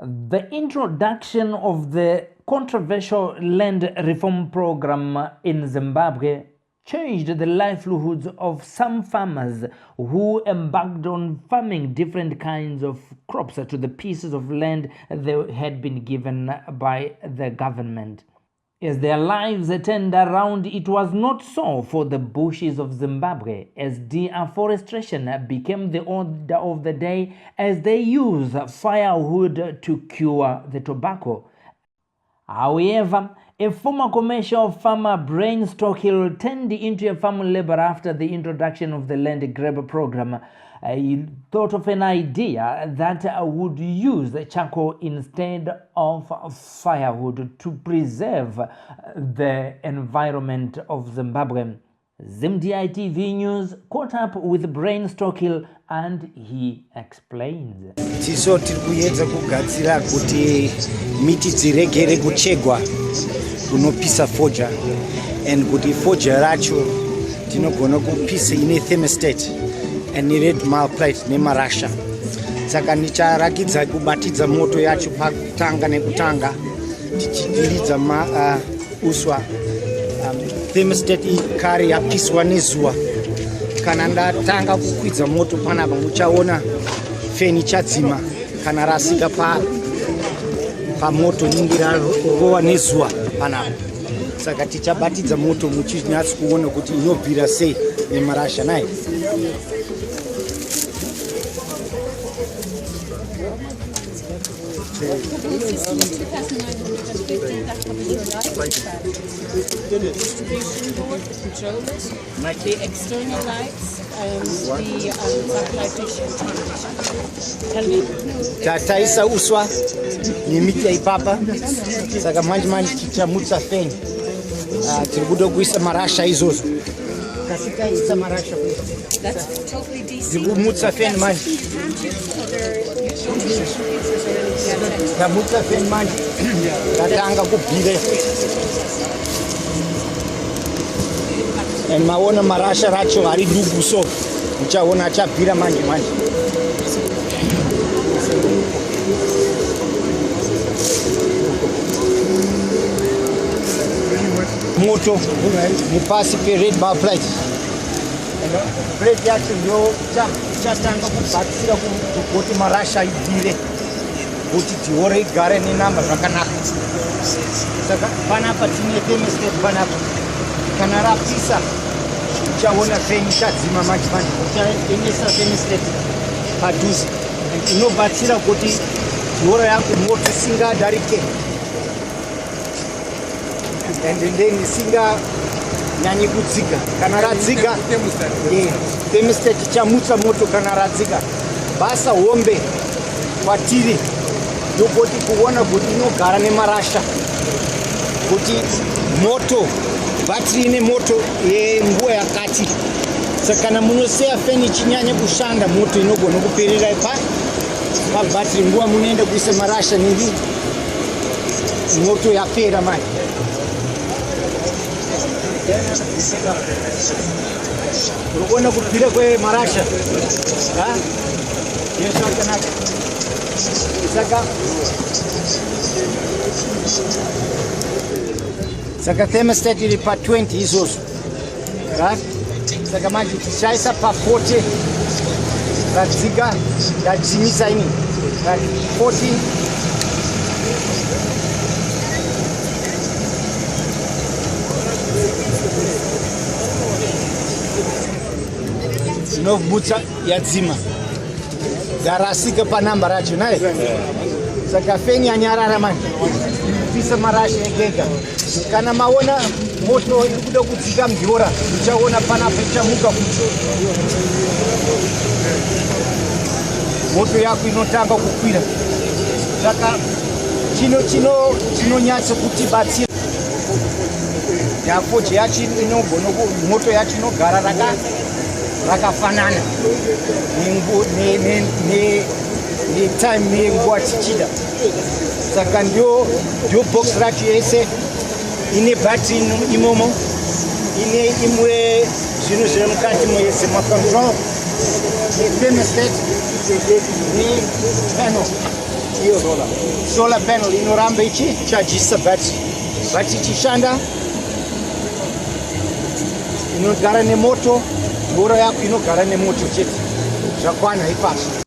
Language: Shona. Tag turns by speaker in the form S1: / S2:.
S1: The introduction of the controversial land reform program in Zimbabwe changed the livelihoods of some farmers who embarked on farming different kinds of crops to the pieces of land they had been given by the government. As their lives turned around, it was not so for the bushes of Zimbabwe, as deforestation became the order of the day as they used firewood to cure the tobacco. However, a former commercial farmer, Brian Stockhill, turned into a farm laborer after the introduction of the land grab program. He thought of an idea that would use charcoal instead of firewood to preserve the environment of Zimbabwe. ZimDI TV News caught up with Brian Stockhill and he explains.
S2: Tiso tirikuedza kugadzira kuti miti dziregere kuchegwa kunopisa foja, and kuti foja racho tinogona kupisa ine thermostat and red malplate nemarasha. Saka nicharakidza kubatidza moto yacho pakutanga nekutanga tichidiridza uswa thermostat ikare yapiswa nezuva. Kana ndatanga kukwidza moto panapa muchaona feni chadzima kana rasika pamoto ningira rova nezuva panapa. Saka tichabatidza moto muchinyatsa kuona kuti inobvira sei nemarasha naye.
S3: The external lights and the backlight dish.
S2: Taisa uswa ni miti ya ipapa. Saka manje tichamutsa feni. Tirikuda kuisa marasha izozo. Kasika isa marasha.
S3: That's totally DC.
S2: Tirkumutsa feni manje. Tamutsa feni manje. Katanga kubhire. And maona marasha racho hari dugu so. Uchaona achabhira manje. Moto mupasi pe red bar plate. Plate yacho ndio chatanga kubatsira kuti marasha ibvire kuti tiore igare nenamba zvakanaka. Saka panapa tine thermostat panapa. Kana rapisa uchaona feni chadzima manje uchaemesa thermostat padhuze inobatsira kuti tioro yako moto isingadarike and then isinga nyanyi kudzika. Kana radzika thermostat ichamutsa moto kana radzika. Basa hombe kwatiri ndokoti kuona kuti inogara nemarasha kuti moto battery ine moto yenguva yakati. Saka kana munoseya feni chinyanya kushanda moto inogona kuperera pabattery nguva munoenda kuisa marasha nini moto yapera manje. Urikuona kupira kwemarasha yeso akanaka. Saka thermostat iri pa 20 izozo. Saka manje tichaisa pa 40 radzika yadzimisa ini 14 inovhutsa yadzima yarasika panamba racho naye. Saka feni yanyarara manje pisa marasha egega. Kana maona moto irikuda kudzika mjora uchaona panapa ichamuka kuti moto yako inotanga kukwira. Saka chinonyatsa kuti batsira yafoje yacho inogona moto yacho inogara rakafanana time nenguva tichida. Saka ndio box racho yese ine battery imomo, ine imwe zvinhu zviri mukati moyese macontrol nethermostat nepanel iyo solar panel inoramba ichichajisa battery ichishanda inogara nemoto, ngoro yako inogara nemoto chete, zvakwana ipaso.